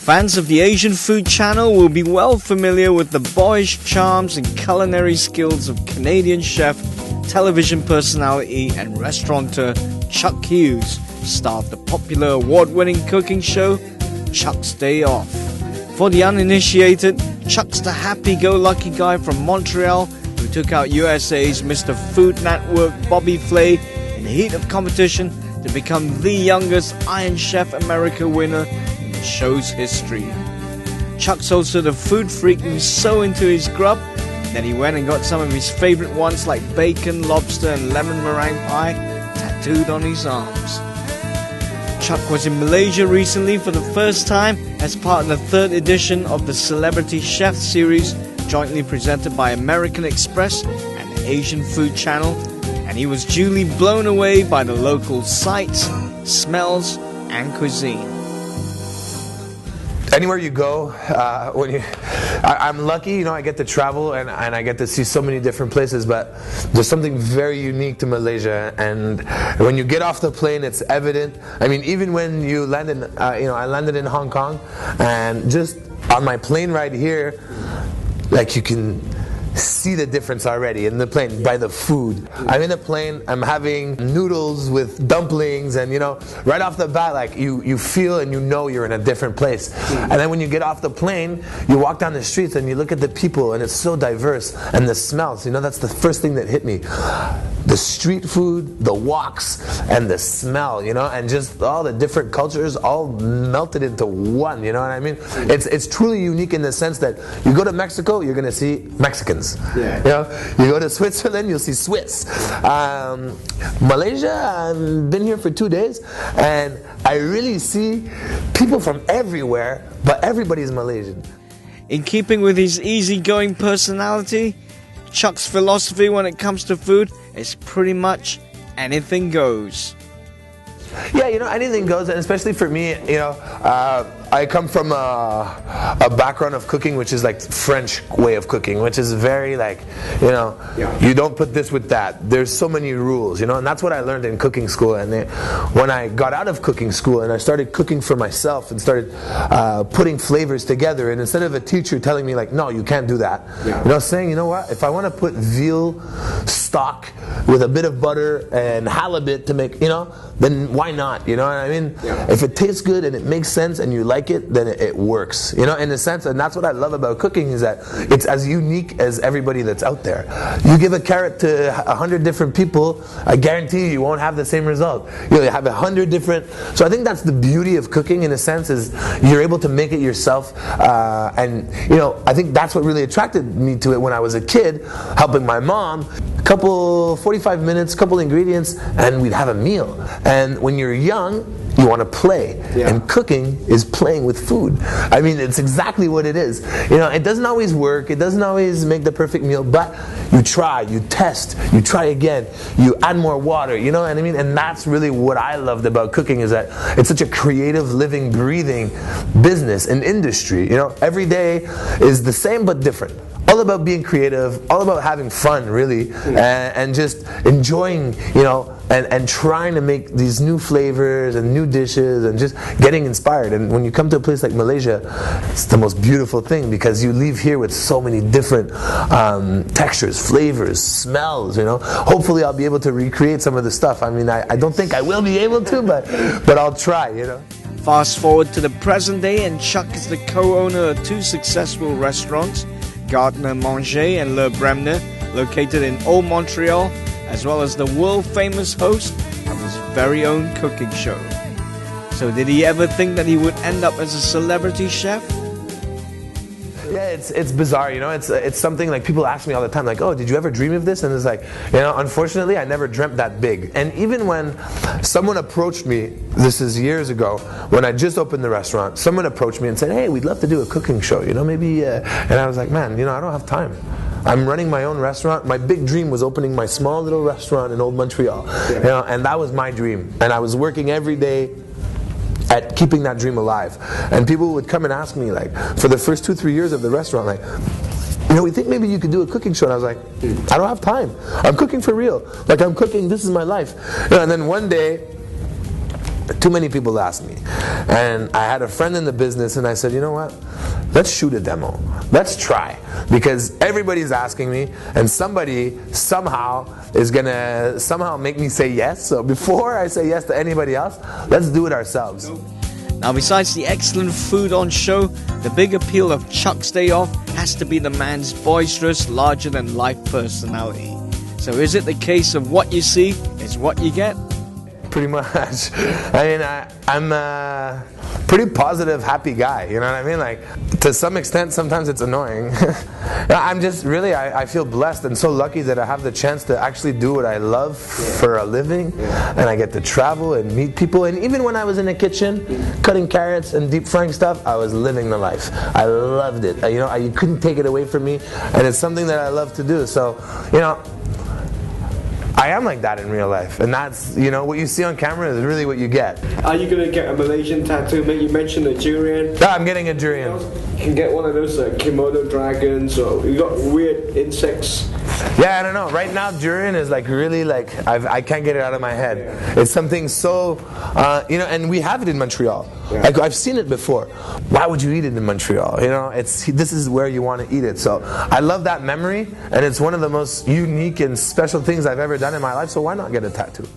Fans of the Asian Food Channel will be well familiar with the boyish charms and culinary skills of Canadian chef, television personality and restaurateur Chuck Hughes, star of the popular award-winning cooking show Chuck's Day Off. For the uninitiated, Chuck's the happy-go-lucky guy from Montreal who took out USA's Mr. Food Network Bobby Flay in the heat of competition to become the youngest Iron Chef America winner in the show's history. Chuck's also the food freak who's so into his grub that he went and got some of his favorite ones like bacon, lobster and lemon meringue pie tattooed on his arms. Chuck was in Malaysia recently for the first time as part of the third edition of the Celebrity Chef series jointly presented by American Express and the Asian Food Channel, and he was duly blown away by the local sights, smells and cuisine. Anywhere you go, I'm lucky, I get to travel and I get to see so many different places, but there's something very unique to Malaysia, and when you get off the plane, it's evident. I mean, even when you land in, I landed in Hong Kong, and just on my plane ride here, like you can see the difference already in the plane by the food. I'm in a plane, I'm having noodles with dumplings, and right off the bat, like you feel and you're in a different place. And then when you get off the plane, you walk down the streets and you look at the people, and it's so diverse, and the smells, that's the first thing that hit me. The street food, the walks, and the smell, and just all the different cultures all melted into one, you know what I mean? It's truly unique in the sense that you go to Mexico, you're going to see Mexicans. Yeah. You go to Switzerland, you'll see Swiss. Malaysia, I've been here for 2 days, and I really see people from everywhere, but everybody's Malaysian. In keeping with his easygoing personality, Chuck's philosophy when it comes to food is pretty much anything goes. Yeah, anything goes, and especially for me, I come from a background of cooking which is like French way of cooking, which is very like, you don't put this with that. There's so many rules, and that's what I learned in cooking school. And when I got out of cooking school and I started cooking for myself and started putting flavors together, and instead of a teacher telling me like, no, you can't do that, saying, what, if I want to put veal stock with a bit of butter and halibut to make, then why not? You know what I mean? If it tastes good and it makes sense and you like it, then it works. In a sense, and that's what I love about cooking, is that it's as unique as everybody that's out there. You give a carrot to 100 different people, I guarantee you won't have the same result. You have 100 different. So I think that's the beauty of cooking, in a sense, is you're able to make it yourself. And I think that's what really attracted me to it when I was a kid, helping my mom. 45 minutes, couple ingredients, and we'd have a meal. And when you're young, you want to play, and cooking is playing with food. I mean, it's exactly what it is. It doesn't always work, it doesn't always make the perfect meal, but you try, you test, you try again, you add more water, you know what I mean? And that's really what I loved about cooking, is that it's such a creative, living, breathing business and industry. Every day is the same but different. All about being creative, all about having fun, really, and just enjoying, and trying to make these new flavors and new dishes and just getting inspired. And when you come to a place like Malaysia, it's the most beautiful thing, because you leave here with so many different textures, flavors, smells. Hopefully I'll be able to recreate some of the stuff. I mean, I don't think I will be able to, but I'll try. Fast forward to the present day, and Chuck is the co-owner of two successful restaurants, Gardner Manger and Le Bremner, located in Old Montreal, as well as the world-famous host of his very own cooking show. So did he ever think that he would end up as a celebrity chef? Yeah, it's bizarre, it's something like people ask me all the time, like, oh, did you ever dream of this? And it's like, unfortunately, I never dreamt that big. And even when someone approached me, this is years ago, when I just opened the restaurant, someone approached me and said, hey, we'd love to do a cooking show, maybe, and I was like, man, I don't have time. I'm running my own restaurant. My big dream was opening my small little restaurant in Old Montreal, and that was my dream. And I was working every day at keeping that dream alive. And people would come and ask me, like, for the first 2-3 years of the restaurant, like, we think maybe you could do a cooking show. And I was like, I don't have time. I'm cooking for real. Like, I'm cooking, this is my life. And then one day, too many people ask me. And I had a friend in the business, and I said, you know what? Let's shoot a demo. Let's try. Because everybody's asking me, and somebody somehow is going to somehow make me say yes. So before I say yes to anybody else, let's do it ourselves. Now, besides the excellent food on show, the big appeal of Chuck's Day Off has to be the man's boisterous, larger-than-life personality. So is it the case of what you see is what you get? Pretty much. I mean, I'm a pretty positive, happy guy, you know what I mean? Like, to some extent, sometimes it's annoying. I'm just really, I feel blessed and so lucky that I have the chance to actually do what I love for a living, and I get to travel and meet people. And even when I was in the kitchen, cutting carrots and deep frying stuff, I was living the life. I loved it. You know, you couldn't take it away from me, and it's something that I love to do. So, you know, I am like that in real life, and that's, you know, what you see on camera is really what you get. Are you going to get a Malaysian tattoo, mate? You mentioned a durian. Yeah, I'm getting a durian. You can get one of those Komodo dragons, or you got weird insects. Yeah, I don't know. Right now, durian is like really like, I can't get it out of my head. Yeah. It's something so, you know, and we have it in Montreal. Yeah. Like, I've seen it before. Why would you eat it in Montreal? You know, this is where you want to eat it. So I love that memory, and it's one of the most unique and special things I've ever done in my life. So why not get a tattoo?